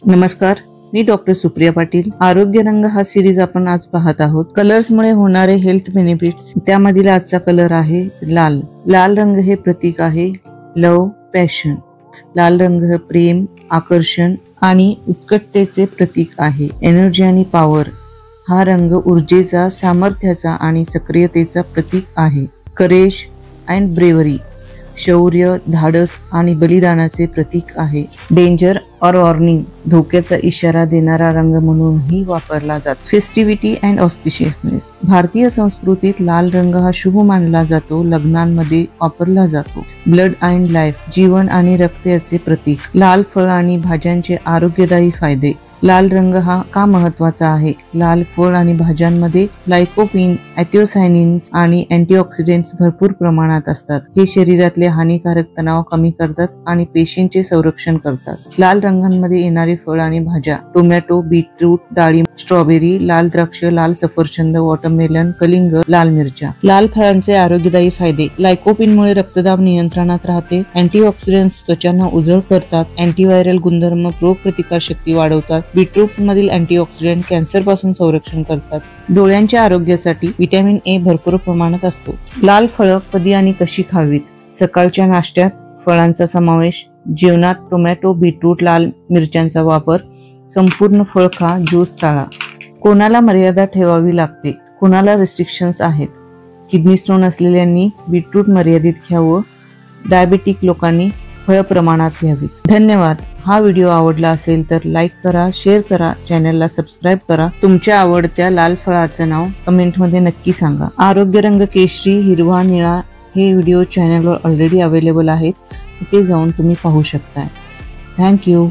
नमस्कार, मी डॉक्टर सुप्रिया पाटील। आरोग्य रंग हा सिरीज आपण आज पाहत आहोत। कलर्स मुळे होणारे हेल्थ बेनिफिट्स, त्यामधील आजचा कलर आहे लाल। लाल रंग हे प्रतीक आहे लव, पॅशन। लाल रंग हे प्रेम, आकर्षण आणि उत्कटतेचे प्रतीक आहे। एनर्जी आणि पॉवर, हा रंग ऊर्जेचा, सामर्थ्याचा आणि सक्रियतेचा प्रतीक आहे। करेज अँड ब्रेवरी, शौर्य, धाडस आणि बलिदानाचे प्रतीक आहे। डेंजर और वॉर्निंग, धोक्याचा इशारा देणारा रंग म्हणूनही वापरला जातो। फेस्टिव्हिटी अँड ऑस्पिशियसनेस, भारतीय संस्कृतीत लाल रंग हा शुभ मानला जातो, लग्नांमध्ये वापरला जातो। ब्लड अँड लाईफ, जीवन आणि रक्त याचे प्रतीक। लाल फळ आणि भाज्यांचे आरोग्यदायी फायदे। लाल रंग हा का महत्वाचा आहे? लाल फळ आणि भाज्यांमध्ये लाइकोपीन, अँथोसायनिन्स आणि अँटीऑक्सिडेंट्स भरपूर प्रमाणात असतात। हे शरीरातले हानिकारक तणाव कमी करतात आणि पेशींचे संरक्षण करतात। लाल रंगांमध्ये येणारी फळ आणि भाज्या: टोमॅटो, बीटरूट, डाळिंब, स्ट्रॉबेरी, लाल द्राक्ष, लाल सफरचंद, वॉटरमेलन, कलिंगड, लाल मिरच्या। लाल फळांचे आरोग्यदायी फायदे: लाइकोपीनमुळे रक्तदाब नियंत्रणात राहते, अँटीऑक्सिडेंट्स त्वचांना उजळ करतात, अँटीव्हायरल गुणधर्म रोगप्रतिकारशक्ती वाढवतात, बीटरूट मधील अँटीऑक्सिडेंट कॅन्सर पासून संरक्षण करतात। डोळ्यांच्या आरोग्यासाठी व्हिटॅमिन ए भरपूर प्रमाणात असतो। लाल फळं कधी आणि कशी खावीत? सकाळच्या नाश्त्यात फळांचा समावेश, जेवणात टोमॅटो, बीटरूट, लाल मिरच्यांचा वापर, संपूर्ण फळ खा, ज्यूस टाळा। कोणाला मर्यादा ठेवावी लागते? कोणाला रिस्ट्रिक्शन्स आहेत? किडनी स्टोन असलेल्यांनी बीटरूट मर्यादित घ्यावं, डायबेटिक लोकांनी फळ प्रमाणात घ्यावीत। धन्यवाद। हा व्हिडिओ आवडला असेल तर लाईक करा, शेअर करा, चॅनलला सबस्क्राईब करा। तुमच्या आवडत्या लाल फळाचं नाव कमेंटमध्ये नक्की सांगा। आरोग्य रंग केशरी, हिरवा, निळा हे व्हिडिओ चॅनलवर ऑलरेडी अवेलेबल आहेत, तिथे जाऊन तुम्ही पाहू शकता। थँक्यू।